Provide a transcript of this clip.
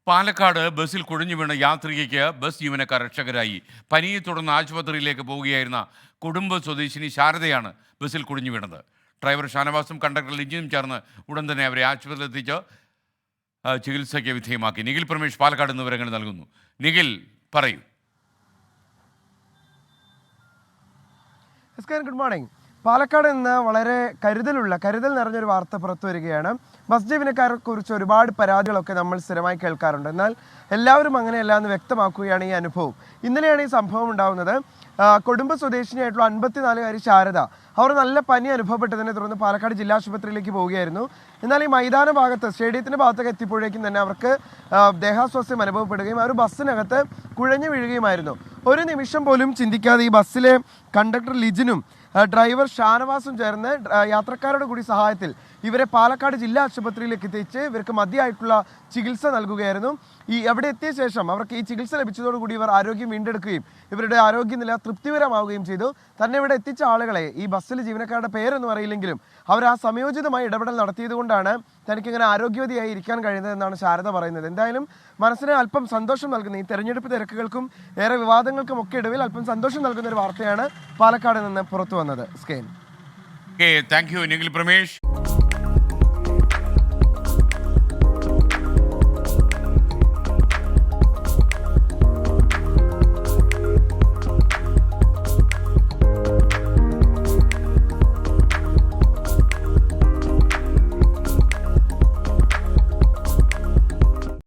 പാലക്കാട് ബസ്സിൽ കുഴഞ്ഞു വീണ യാത്രികയ്ക്ക് ബസ് ജീവനക്കാർ രക്ഷകരായി. പനിയെ തുടർന്ന് ആശുപത്രിയിലേക്ക് പോവുകയായിരുന്ന കുടുംബ സ്വദേശിനി ശാരദയാണ് ബസ്സിൽ കുഴഞ്ഞു വീണത്. ഡ്രൈവർ ഷാനവാസും കണ്ടക്ടർ ലിജിയും ചേർന്ന് ഉടൻ തന്നെ അവരെ ആശുപത്രിയിൽ എത്തിച്ച് ചികിത്സയ്ക്ക് വിധേയമാക്കി. നിഖിൽ പ്രമേഷ് പാലക്കാട് നിന്ന് വിവരങ്ങൾ നൽകുന്നു. നിഖിൽ, പറയൂ. Good morning. പാലക്കാട് നിന്ന് വളരെ കരുതൽ നിറഞ്ഞൊരു വാർത്ത പുറത്തു വരികയാണ്. ബസ് ജീവനക്കാരെ കുറിച്ച് ഒരുപാട് പരാതികളൊക്കെ നമ്മൾ സ്ഥിരമായി കേൾക്കാറുണ്ട്. എന്നാൽ എല്ലാവരും അങ്ങനെയല്ല എന്ന് വ്യക്തമാക്കുകയാണ് ഈ അനുഭവം. ഇന്നലെയാണ് ഈ സംഭവം ഉണ്ടാകുന്നത്. കുടുംബ സ്വദേശിനിയായിട്ടുള്ള 54-കാരി ശാരദ, അവർ നല്ല പനി അനുഭവപ്പെട്ടതിനെ തുടർന്ന് പാലക്കാട് ജില്ലാ ആശുപത്രിയിലേക്ക് പോവുകയായിരുന്നു. എന്നാൽ ഈ മൈതാന ഭാഗത്ത്, സ്റ്റേഡിയത്തിൻ്റെ ഭാഗത്തൊക്കെ എത്തിയപ്പോഴേക്കും തന്നെ അവർക്ക് ദേഹാസ്വാസ്ഥ്യം അനുഭവപ്പെടുകയും അവർ ബസ്സിനകത്ത് കുഴഞ്ഞു വീഴുകയുമായിരുന്നു. ഒരു നിമിഷം പോലും ചിന്തിക്കാതെ ഈ ബസ്സിലെ കണ്ടക്ടർ ലിജിനും ഡ്രൈവർ ഷാനവാസും ചേർന്ന് യാത്രക്കാരുടെ കൂടി സഹായത്തിൽ ഇവരെ പാലക്കാട് ജില്ലാ ആശുപത്രിയിലേക്ക് എത്തിച്ച് ഇവർക്ക് മതിയായിട്ടുള്ള ചികിത്സ നൽകുകയായിരുന്നു. അവിടെ എത്തിയ ശേഷം അവർക്ക് ഈ ചികിത്സ ലഭിച്ചതോടുകൂടി ഇവർ ആരോഗ്യം വീണ്ടെടുക്കുകയും ഇവരുടെ ആരോഗ്യനില തൃപ്തികരമാവുകയും ചെയ്തു. തന്നെ ഇവിടെ എത്തിച്ച ആളുകളെ, ഈ ബസ്സിലെ ജീവനക്കാരുടെ പേരൊന്നും അറിയില്ലെങ്കിലും അവർ ആ സമയോചിതമായി ഇടപെടൽ നടത്തിയത് കൊണ്ടാണ് തനിക്കിങ്ങനെ ആരോഗ്യവതിയായി ഇരിക്കാൻ കഴിയുന്നതെന്നാണ് ശാരദ പറയുന്നത്. എന്തായാലും മനസ്സിന് അല്പം സന്തോഷം നൽകുന്ന, ഈ തെരഞ്ഞെടുപ്പ് തിരക്കുകൾക്കും ഏറെ വിവാദങ്ങൾക്കും ഒക്കെ ഇടയിൽ അല്പം സന്തോഷം നൽകുന്ന ഒരു വാർത്തയാണ് പാലക്കാട് നിന്ന് പുറത്തു വന്നത്. Thank you Nikhil Pramesh.